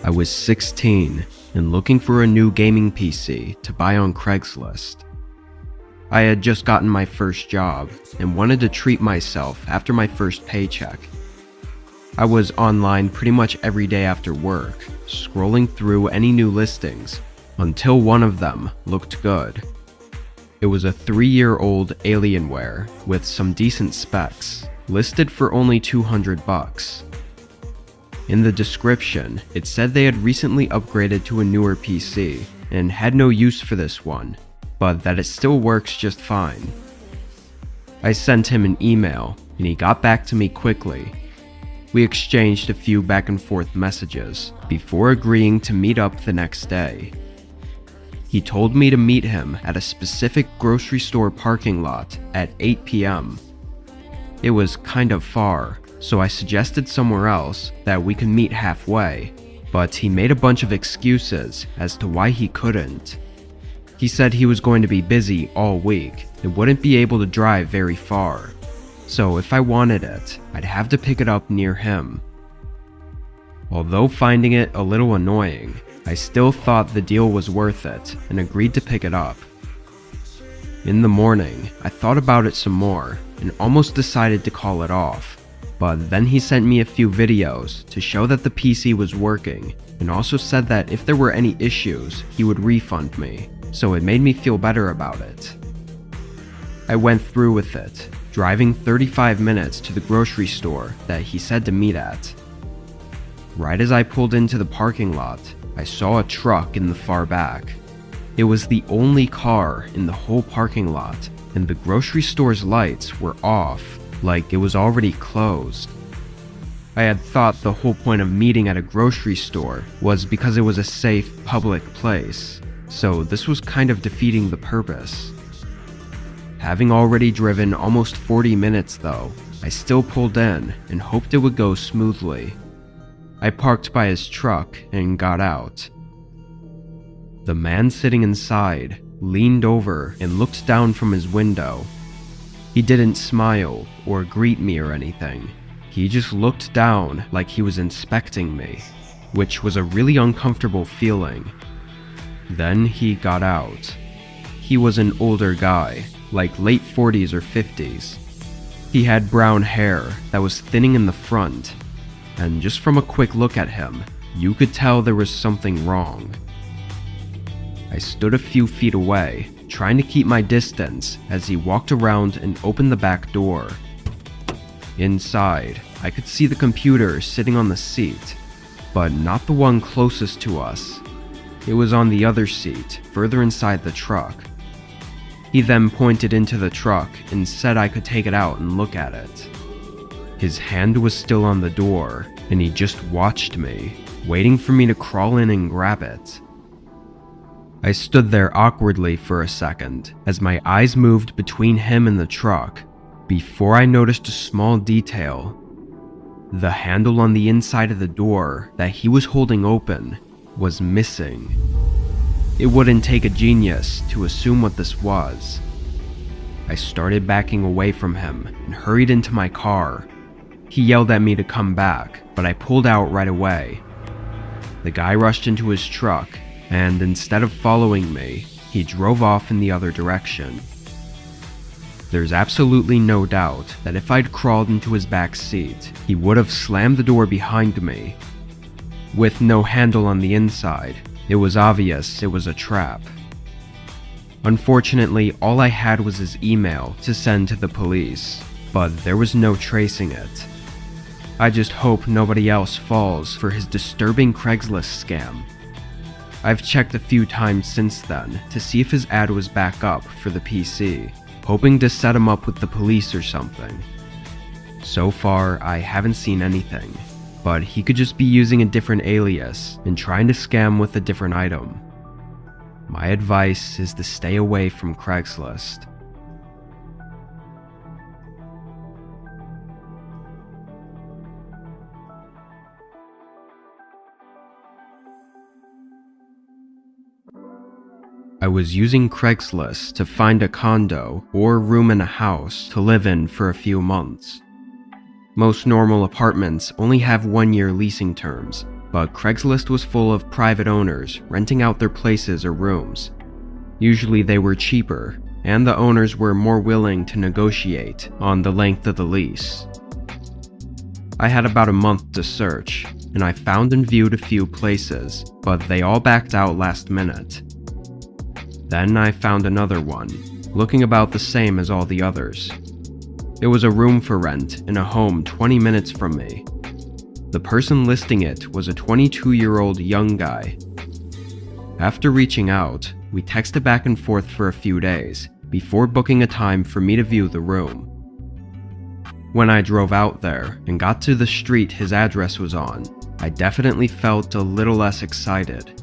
I was 16 and looking for a new gaming PC to buy on Craigslist. I had just gotten my first job and wanted to treat myself after my first paycheck. I was online pretty much every day after work, scrolling through any new listings, until one of them looked good. It was a 3-year-old Alienware with some decent specs, listed for only $200. In the description, it said they had recently upgraded to a newer PC and had no use for this one, but that it still works just fine. I sent him an email and he got back to me quickly. We exchanged a few back and forth messages before agreeing to meet up the next day. He told me to meet him at a specific grocery store parking lot at 8 p.m. It was kind of far, so I suggested somewhere else that we could meet halfway, but he made a bunch of excuses as to why he couldn't. He said he was going to be busy all week and wouldn't be able to drive very far, so if I wanted it, I'd have to pick it up near him. Although finding it a little annoying, I still thought the deal was worth it and agreed to pick it up. In the morning, I thought about it some more and almost decided to call it off, but then he sent me a few videos to show that the PC was working and also said that if there were any issues, he would refund me, so it made me feel better about it. I went through with it, driving 35 minutes to the grocery store that he said to meet at. Right as I pulled into the parking lot, I saw a truck in the far back. It was the only car in the whole parking lot, and the grocery store's lights were off, like it was already closed. I had thought the whole point of meeting at a grocery store was because it was a safe, public place, so this was kind of defeating the purpose. Having already driven almost 40 minutes though, I still pulled in and hoped it would go smoothly. I parked by his truck and got out. The man sitting inside leaned over and looked down from his window. He didn't smile or greet me or anything. He just looked down like he was inspecting me, which was a really uncomfortable feeling. Then he got out. He was an older guy, like late 40s or 50s. He had brown hair that was thinning in the front, and just from a quick look at him, you could tell there was something wrong. I stood a few feet away, trying to keep my distance as he walked around and opened the back door. Inside, I could see the computer sitting on the seat, but not the one closest to us. It was on the other seat, further inside the truck. He then pointed into the truck and said I could take it out and look at it. His hand was still on the door, and he just watched me, waiting for me to crawl in and grab it. I stood there awkwardly for a second as my eyes moved between him and the truck, before I noticed a small detail. The handle on the inside of the door that he was holding open was missing. It wouldn't take a genius to assume what this was. I started backing away from him and hurried into my car. He yelled at me to come back, but I pulled out right away. The guy rushed into his truck, and instead of following me, he drove off in the other direction. There's absolutely no doubt that if I'd crawled into his back seat, he would have slammed the door behind me. With no handle on the inside, it was obvious it was a trap. Unfortunately, all I had was his email to send to the police, but there was no tracing it. I just hope nobody else falls for his disturbing Craigslist scam. I've checked a few times since then to see if his ad was back up for the PC, hoping to set him up with the police or something. So far, I haven't seen anything, but he could just be using a different alias and trying to scam with a different item. My advice is to stay away from Craigslist. I was using Craigslist to find a condo or room in a house to live in for a few months. Most normal apartments only have 1-year leasing terms, but Craigslist was full of private owners renting out their places or rooms. Usually they were cheaper, and the owners were more willing to negotiate on the length of the lease. I had about a month to search, and I found and viewed a few places, but they all backed out last minute. Then I found another one, looking about the same as all the others. It was a room for rent in a home 20 minutes from me. The person listing it was a 22-year-old young guy. After reaching out, we texted back and forth for a few days before booking a time for me to view the room. When I drove out there and got to the street his address was on, I definitely felt a little less excited.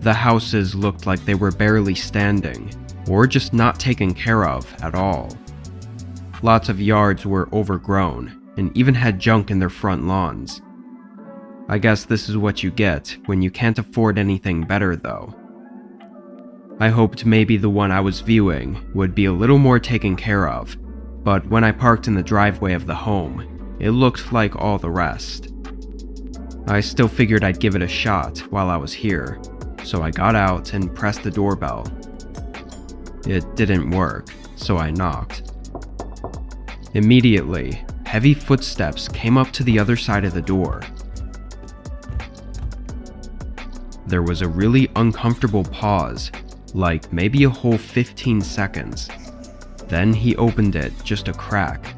The houses looked like they were barely standing, or just not taken care of at all. Lots of yards were overgrown and even had junk in their front lawns. I guess this is what you get when you can't afford anything better though. I hoped maybe the one I was viewing would be a little more taken care of, but when I parked in the driveway of the home, it looked like all the rest. I still figured I'd give it a shot while I was here, so I got out and pressed the doorbell. It didn't work, so I knocked. Immediately, heavy footsteps came up to the other side of the door. There was a really uncomfortable pause, like maybe a whole 15 seconds. Then he opened it just a crack.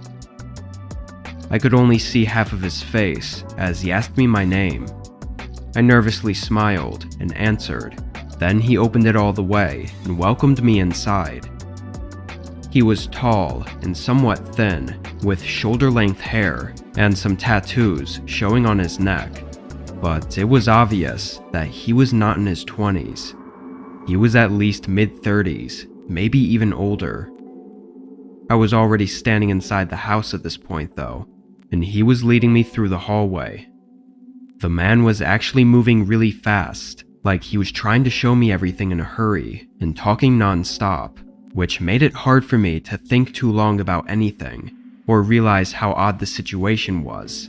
I could only see half of his face as he asked me my name. I nervously smiled and answered. Then he opened it all the way and welcomed me inside. He was tall and somewhat thin, with shoulder-length hair and some tattoos showing on his neck, but it was obvious that he was not in his 20s. He was at least mid-30s, maybe even older. I was already standing inside the house at this point though, and he was leading me through the hallway. The man was actually moving really fast, like he was trying to show me everything in a hurry and talking non-stop, which made it hard for me to think too long about anything or realize how odd the situation was.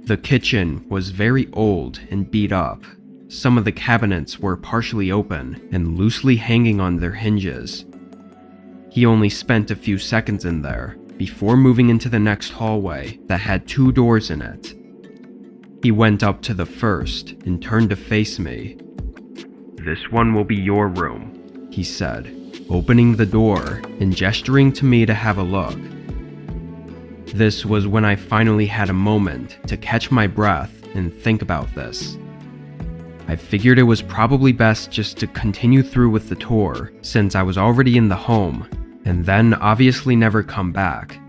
The kitchen was very old and beat up. Some of the cabinets were partially open and loosely hanging on their hinges. He only spent a few seconds in there before moving into the next hallway that had 2 doors in it. He went up to the first and turned to face me. "This one will be your room," he said, opening the door and gesturing to me to have a look. This was when I finally had a moment to catch my breath and think about this. I figured it was probably best just to continue through with the tour since I was already in the home, and then obviously never come back.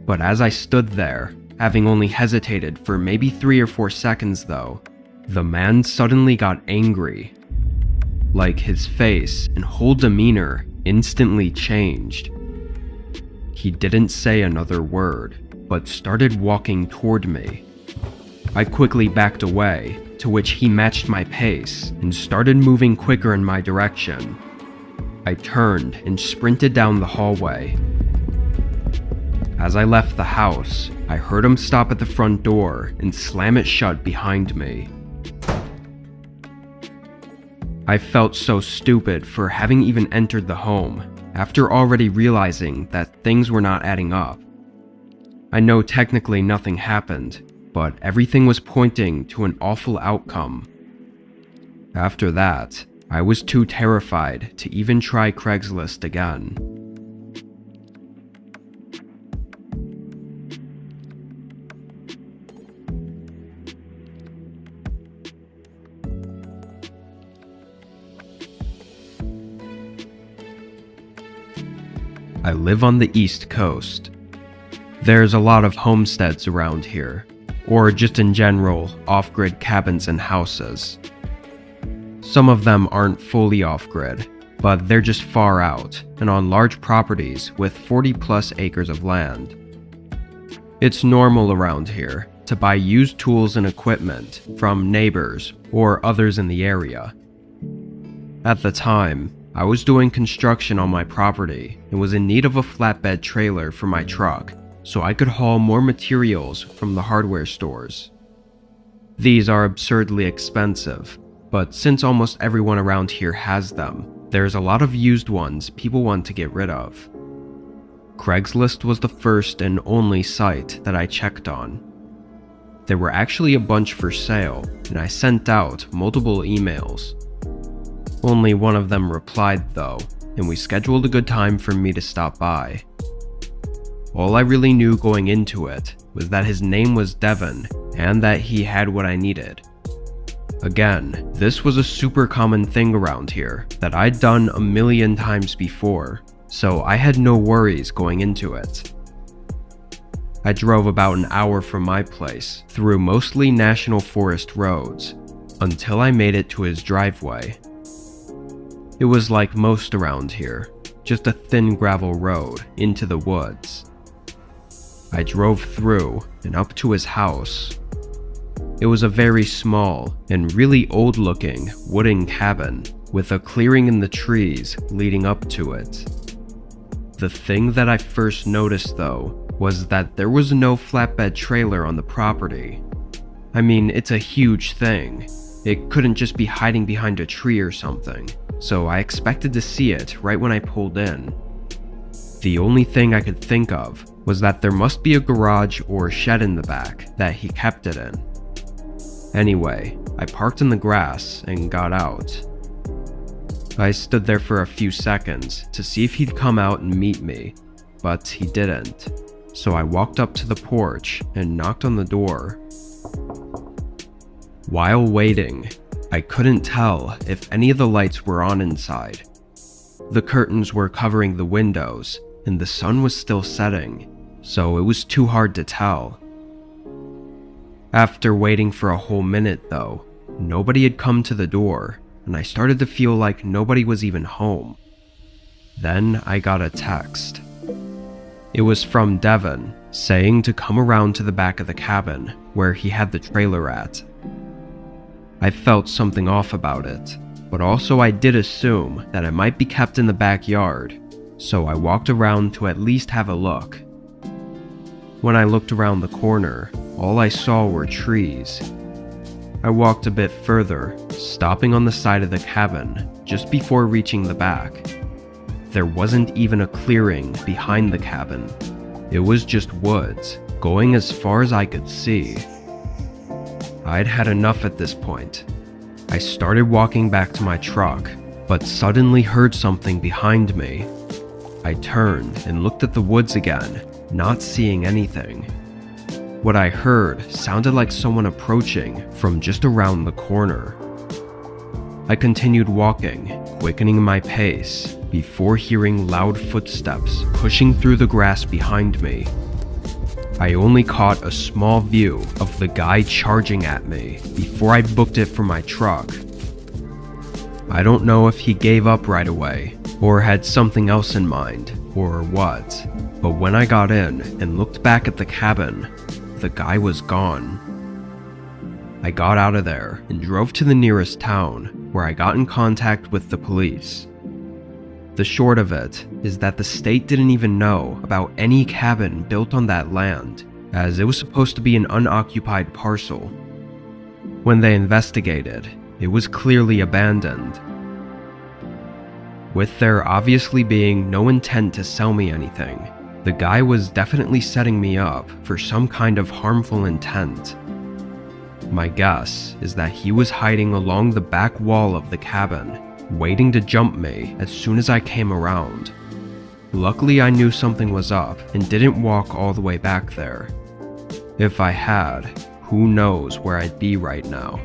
But as I stood there, having only hesitated for maybe 3 or 4 seconds though, the man suddenly got angry. Like his face and whole demeanor instantly changed. He didn't say another word, but started walking toward me. I quickly backed away, to which he matched my pace and started moving quicker in my direction. I turned and sprinted down the hallway. As I left the house, I heard him stop at the front door and slam it shut behind me. I felt so stupid for having even entered the home, after already realizing that things were not adding up. I know technically nothing happened, but everything was pointing to an awful outcome. After that, I was too terrified to even try Craigslist again. I live on the East Coast. There's a lot of homesteads around here, or just in general, off-grid cabins and houses. Some of them aren't fully off-grid, but they're just far out and on large properties with 40+ acres of land. It's normal around here to buy used tools and equipment from neighbors or others in the area. At the time, I was doing construction on my property and was in need of a flatbed trailer for my truck so I could haul more materials from the hardware stores. These are absurdly expensive, but since almost everyone around here has them, there's a lot of used ones people want to get rid of. Craigslist was the first and only site that I checked on. There were actually a bunch for sale, and I sent out multiple emails. Only one of them replied though, and we scheduled a good time for me to stop by. All I really knew going into it was that his name was Devin and that he had what I needed. Again, this was a super common thing around here that I'd done a million times before, so I had no worries going into it. I drove about an hour from my place through mostly national forest roads until I made it to his driveway. It was like most around here, just a thin gravel road into the woods. I drove through and up to his house. It was a very small and really old-looking wooden cabin with a clearing in the trees leading up to it. The thing that I first noticed though was that there was no flatbed trailer on the property. I mean, it's a huge thing. It couldn't just be hiding behind a tree or something, so I expected to see it right when I pulled in. The only thing I could think of was that there must be a garage or shed in the back that he kept it in. Anyway, I parked in the grass and got out. I stood there for a few seconds to see if he'd come out and meet me, but he didn't. So I walked up to the porch and knocked on the door. While waiting, I couldn't tell if any of the lights were on inside. The curtains were covering the windows and the sun was still setting, so it was too hard to tell. After waiting for a whole minute though, nobody had come to the door, and I started to feel like nobody was even home. Then I got a text. It was from Devin, saying to come around to the back of the cabin where he had the trailer at. I felt something off about it, but also I did assume that it might be kept in the backyard, so I walked around to at least have a look. When I looked around the corner, all I saw were trees. I walked a bit further, stopping on the side of the cabin just before reaching the back. There wasn't even a clearing behind the cabin. It was just woods, going as far as I could see. I'd had enough at this point. I started walking back to my truck, but suddenly heard something behind me. I turned and looked at the woods again, not seeing anything. What I heard sounded like someone approaching from just around the corner. I continued walking, quickening my pace, before hearing loud footsteps pushing through the grass behind me. I only caught a small view of the guy charging at me before I booked it from my truck. I don't know if he gave up right away, or had something else in mind, or what, but when I got in and looked back at the cabin, the guy was gone. I got out of there and drove to the nearest town, where I got in contact with the police. The short of it is that the state didn't even know about any cabin built on that land, as it was supposed to be an unoccupied parcel. When they investigated, it was clearly abandoned. With there obviously being no intent to sell me anything, the guy was definitely setting me up for some kind of harmful intent. My guess is that he was hiding along the back wall of the cabin, waiting to jump me as soon as I came around. Luckily, I knew something was up and didn't walk all the way back there. If I had, who knows where I'd be right now.